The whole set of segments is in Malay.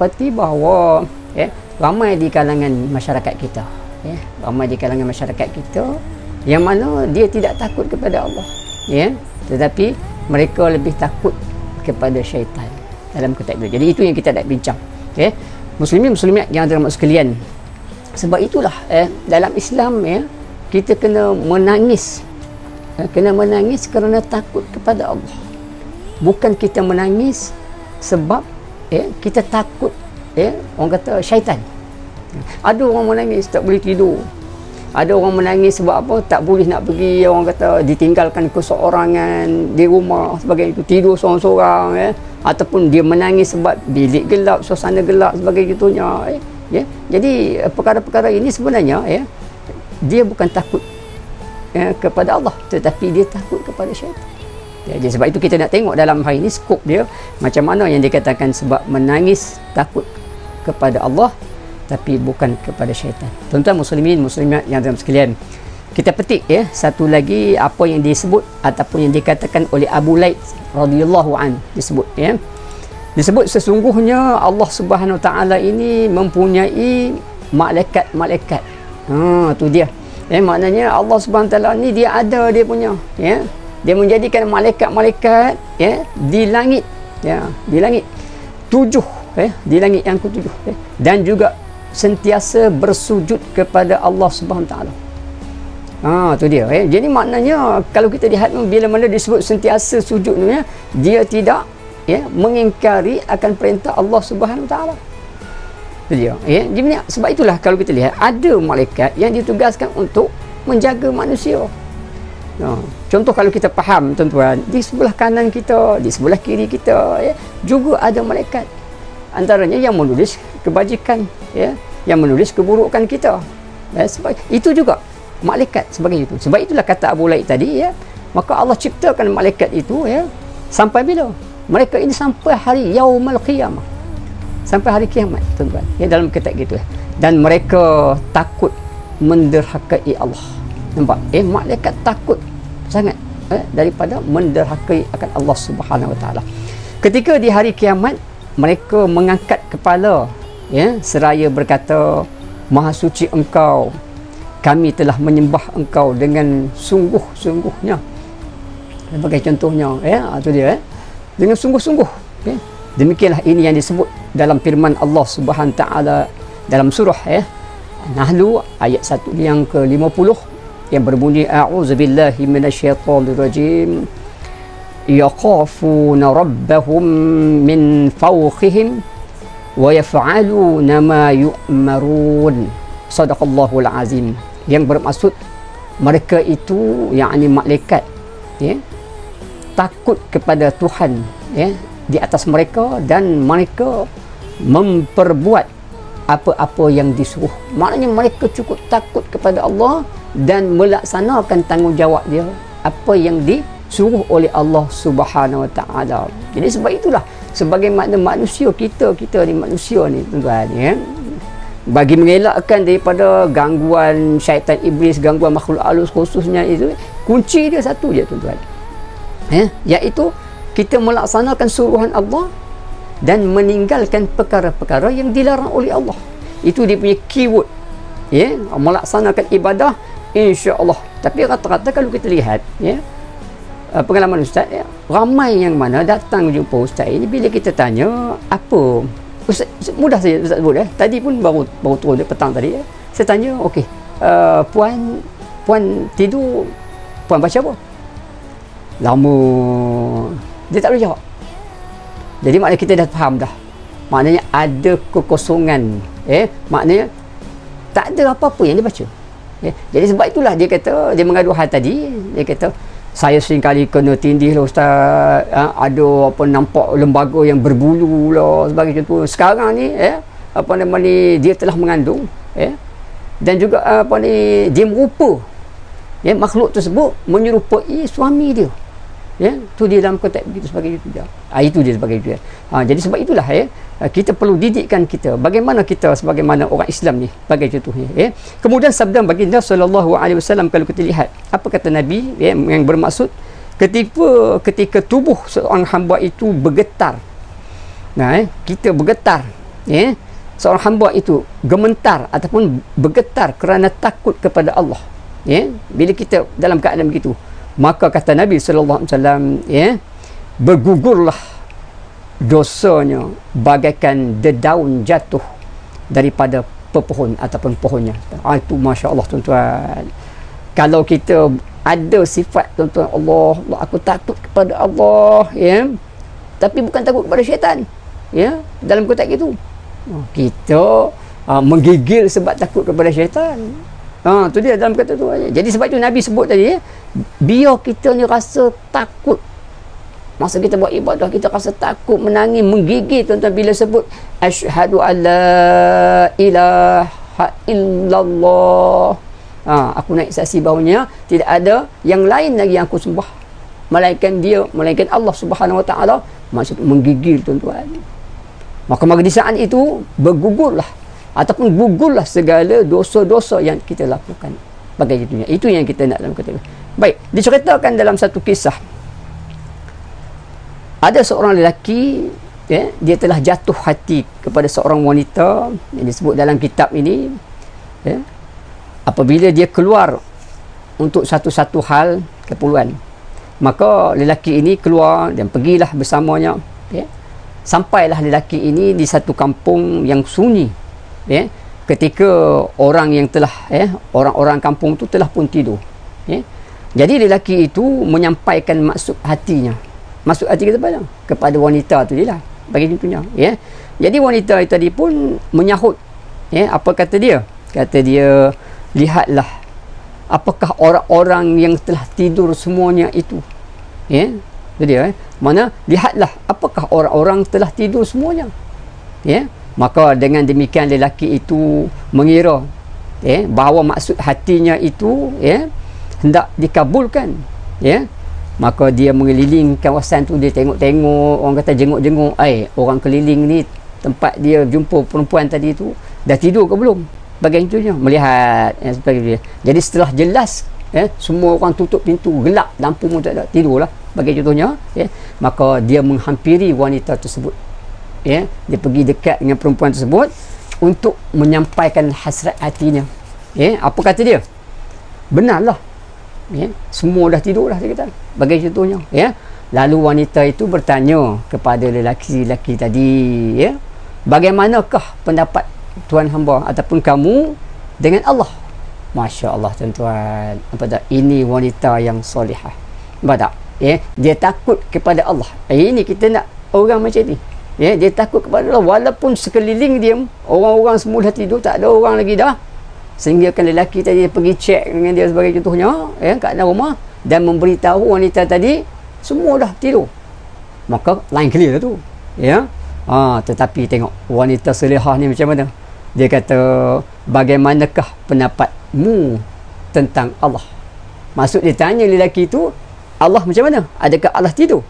seperti bahawa ramai di kalangan masyarakat kita, ramai di kalangan masyarakat kita yang mana dia tidak takut kepada Allah, tetapi mereka lebih takut kepada syaitan dalam konteks itu. Jadi itu yang kita nak bincang, muslimin muslimat yang dirahmati sekalian. Sebab itulah dalam Islam kita kena menangis, kerana takut kepada Allah. Bukan kita menangis sebab kita takut orang kata syaitan. Ada orang menangis tak boleh tidur, ada orang menangis sebab apa, tak boleh nak pergi, orang kata ditinggalkan keseorangan di rumah sebagainya, itu tidur seorang-seorang, ataupun dia menangis sebab bilik gelap, suasana gelap sebagainya itunya. Jadi perkara-perkara ini sebenarnya dia bukan takut kepada Allah, tetapi dia takut kepada syaitan. Jadi sebab itu kita nak tengok dalam hari ini skop dia macam mana yang dikatakan sebab menangis takut kepada Allah tapi bukan kepada syaitan. Tuan-tuan muslimin muslimat yang dirahmati sekalian, kita petik satu lagi apa yang disebut ataupun yang dikatakan oleh Abu Laid radhiyallahu an, disebut sesungguhnya Allah Subhanahu Wa Taala ini mempunyai malaikat-malaikat. Tu dia. Maknanya Allah Subhanahu Wa Taala ni dia ada dia punya, dia menjadikan malaikat-malaikat di langit, di langit 7, di langit yang ke-7, dan juga sentiasa bersujud kepada Allah Subhanahu Wa Taala. Tu dia. Jadi maknanya kalau kita lihat bila mana disebut sentiasa sujud ni, dia tidak mengingkari akan perintah Allah Subhanahu Wa Taala. Itu dia. Jadi sebab itulah kalau kita lihat ada malaikat yang ditugaskan untuk menjaga manusia. Contoh kalau kita faham tuan-tuan, di sebelah kanan kita, di sebelah kiri kita juga ada malaikat. Antaranya yang menulis kebajikan, yang menulis keburukan kita. Sebab itu juga malaikat sebagai itu. Sebab itulah kata Abu Laid tadi, maka Allah ciptakan malaikat itu sampai bila? Mereka ini sampai hari yaumul qiyamah, sampai hari kiamat tuan-tuan, dalam kitab gitu. Dan mereka takut menderhakai Allah. Nampak? Malaikat takut sangat daripada menderhakai akan Allah Subhanahu Wa Taala. Ketika di hari kiamat mereka mengangkat kepala seraya berkata, Maha suci Engkau, kami telah menyembah Engkau dengan sungguh-sungguhnya. Sebagai contohnya, itu dia, dengan sungguh-sungguh. Demikianlah ini yang disebut dalam firman Allah Subhanahu Taala dalam surah Nahl ayat 1 yang ke-50 yang berbunyi, a'udzubillahi minasyaitonirrajim, yaqafuna rabbahum min fawqihim wa yaf'aluna ma yu'marun. Sadaqallahul azim. Yang bermaksud mereka itu yakni malaikat takut kepada Tuhan di atas mereka, dan mereka memperbuat apa-apa yang disuruh. Maknanya mereka cukup takut kepada Allah dan melaksanakan tanggungjawab dia apa yang disuruh oleh Allah Subhanahu Wa Taala. Jadi sebab itulah sebagai manusia kita ni manusia ni tuan-tuan, bagi mengelakkan daripada gangguan syaitan iblis, gangguan makhluk halus khususnya itu, kunci dia satu je tuan-tuan, iaitu kita melaksanakan suruhan Allah dan meninggalkan perkara-perkara yang dilarang oleh Allah. Itu dia punya keyword, melaksanakan ibadah insya-Allah. Tapi rata-rata kalau kita lihat pengalaman ustaz, ramai yang mana datang jumpa ustaz ini, bila kita tanya apa ustaz, mudah saja ustaz sebut, tadi pun baru turun petang tadi, saya tanya, okey, puan tidur, puan baca apa? Lama dia tak boleh jawab. Jadi maknanya kita dah faham dah, maknanya ada kekosongan, maknanya tak ada apa-apa yang dia baca. Jadi sebab itulah dia kata, dia mengadu hal tadi, dia kata, saya sering kali kena tindih lah ustaz, ada apa nampak lembaga yang berbulu lah sebagai contoh. Sekarang ni apa nama ni, dia telah mengandung, dan juga apa ni, dia merupa makhluk tersebut menyerupai suami dia. Tu dia dalam konteks begitu sebagai itu dia. Itu dia sebagai itu. Jadi sebab itulah kita perlu didikkan kita bagaimana kita sebagaimana orang Islam ni, sebagai contohnya. Kemudian sabda baginda sallallahu alaihi wasallam, kalau kita lihat apa kata Nabi, yang bermaksud ketika tubuh seorang hamba itu bergetar. Kita bergetar ya, seorang hamba itu gemetar ataupun bergetar kerana takut kepada Allah, ya, bila kita dalam keadaan begitu, maka kata Nabi sallallahu alaihi wasallam, ya, bergugurlah dosanya bagaikan dedaun jatuh daripada pepohon ataupun pohonnya. Itu Masya Allah tuan-tuan. Kalau kita ada sifat tuan-tuan, Allah, aku takut kepada Allah, ya, tapi bukan takut kepada syaitan, ya, dalam konteks itu kita menggigil sebab takut kepada syaitan. Tu dia dalam kata tu. Jadi sebab itu Nabi sebut tadi, ya, biar kita ni rasa takut masa kita buat ibadah, kita rasa takut, menangis, menggigil tuan-tuan bila sebut asyhadu alla ilaha illallah. Aku naik saksi bahawanya tidak ada yang lain lagi yang aku sembah melainkan dia, melainkan Allah Subhanahu Wa Taala. Maksud menggigil tuan-tuan. Maka di saat itu bergugurlah ataupun gugurlah segala dosa-dosa yang kita lakukan. Bagaimana itu yang kita nak dalam kata. Baik, diceritakan dalam satu kisah. Ada seorang lelaki, ya, dia telah jatuh hati kepada seorang wanita yang disebut dalam kitab ini, ya, apabila dia keluar untuk satu-satu hal keperluan, maka lelaki ini keluar dan pergilah bersamanya, ya. Sampailah lelaki ini di satu kampung yang sunyi, ya, ketika orang yang telah, ya, orang-orang kampung itu telah pun tidur, ya. Jadi lelaki itu menyampaikan maksud hatinya. Maksud hati kita kepada wanita tu je lah, bagi contohnya, ya. Jadi wanita itu tadi pun menyahut, ya, apa kata dia? Kata dia, lihatlah apakah orang-orang yang telah tidur semuanya itu, ya. Itu dia, mana lihatlah apakah orang-orang telah tidur semuanya, ya. Maka dengan demikian lelaki itu mengira, ya, bahawa maksud hatinya itu, ya, hendak dikabulkan, ya. Maka dia mengeliling kawasan tu, dia tengok-tengok, orang kata jenguk-jenguk, orang keliling ni tempat dia jumpa perempuan tadi tu dah tidur ke belum, bagian contohnya, melihat, ya, sebagainya. Jadi setelah jelas, ya, semua orang tutup pintu, gelap, lampu pun tak ada, tidurlah, bagian contohnya, ya, maka dia menghampiri wanita tersebut, ya, dia pergi dekat dengan perempuan tersebut untuk menyampaikan hasrat hatinya, ya. Apa kata dia? Benarlah, ya, semua dah tidur dah, dia kata, bagi contohnya, ya. Lalu wanita itu bertanya kepada lelaki-lelaki tadi, ya, bagaimanakah pendapat tuan hamba ataupun kamu dengan Allah? Masya Allah tuan-tuan, apa tak, ini wanita yang solihah, nampak tak, ya, dia takut kepada Allah. Ini kita nak orang macam ni, ya, dia takut kepada Allah walaupun sekeliling dia orang-orang semua dah tidur, tak ada orang lagi dah, sehingga kan lelaki tadi pergi cek dengan dia sebagai contohnya, ya, kat dalam rumah, dan memberitahu wanita tadi semua dah tidur. Maka lain clear tu, ya. Tetapi tengok wanita solehah ni macam mana. Dia kata, bagaimanakah pendapatmu tentang Allah? Maksud dia tanya lelaki tu, Allah macam mana? Adakah Allah tidur?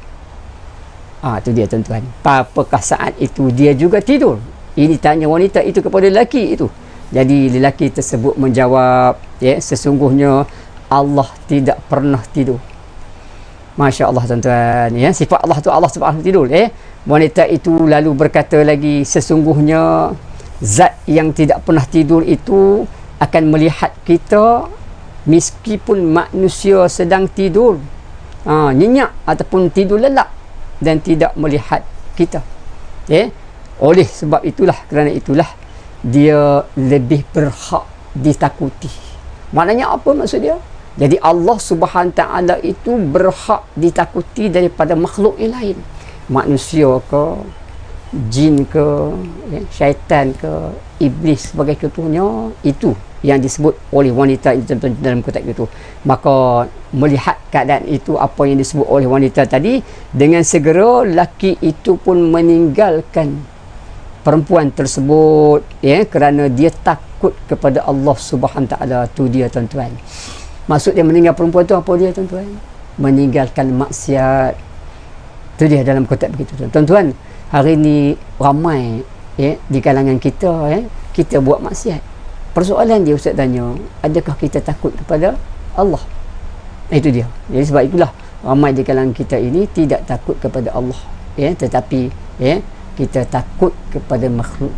Tu dia tuan-tuan. Apakah saat itu dia juga tidur? Ini tanya wanita itu kepada lelaki itu. Jadi lelaki tersebut menjawab, ya, sesungguhnya Allah tidak pernah tidur. Masya Allah tuan-tuan, ya, sifat Allah tu, Allah subhanahu tidur, ya. Wanita itu lalu berkata lagi, sesungguhnya zat yang tidak pernah tidur itu akan melihat kita meskipun manusia sedang tidur, nyenyak ataupun tidur lelap, dan tidak melihat kita, ya. Oleh sebab itulah, kerana itulah dia lebih berhak ditakuti. Maknanya apa maksud dia? Jadi Allah Subhanahu Taala itu berhak ditakuti daripada makhluk yang lain, manusia ke, jin ke, ya, syaitan ke, iblis sebagai contohnya. Itu yang disebut oleh wanita itu dalam konteks itu. Maka melihat keadaan itu, apa yang disebut oleh wanita tadi, dengan segera laki itu pun meninggalkan perempuan tersebut, ya, kerana dia takut kepada Allah Subhanahu Taala. Tu dia tuan-tuan. Maksud dia meninggal perempuan tu apa dia tuan-tuan? Meninggalkan maksiat. Tu dia dalam konteks begitu tuan-tuan. Hari ni ramai, ya, di kalangan kita, ya, kita buat maksiat. Persoalan dia ustaz tanya, adakah kita takut kepada Allah? Itu dia. Jadi sebab itulah ramai di kalangan kita ini tidak takut kepada Allah, ya, tetapi, ya, kita takut kepada makhluk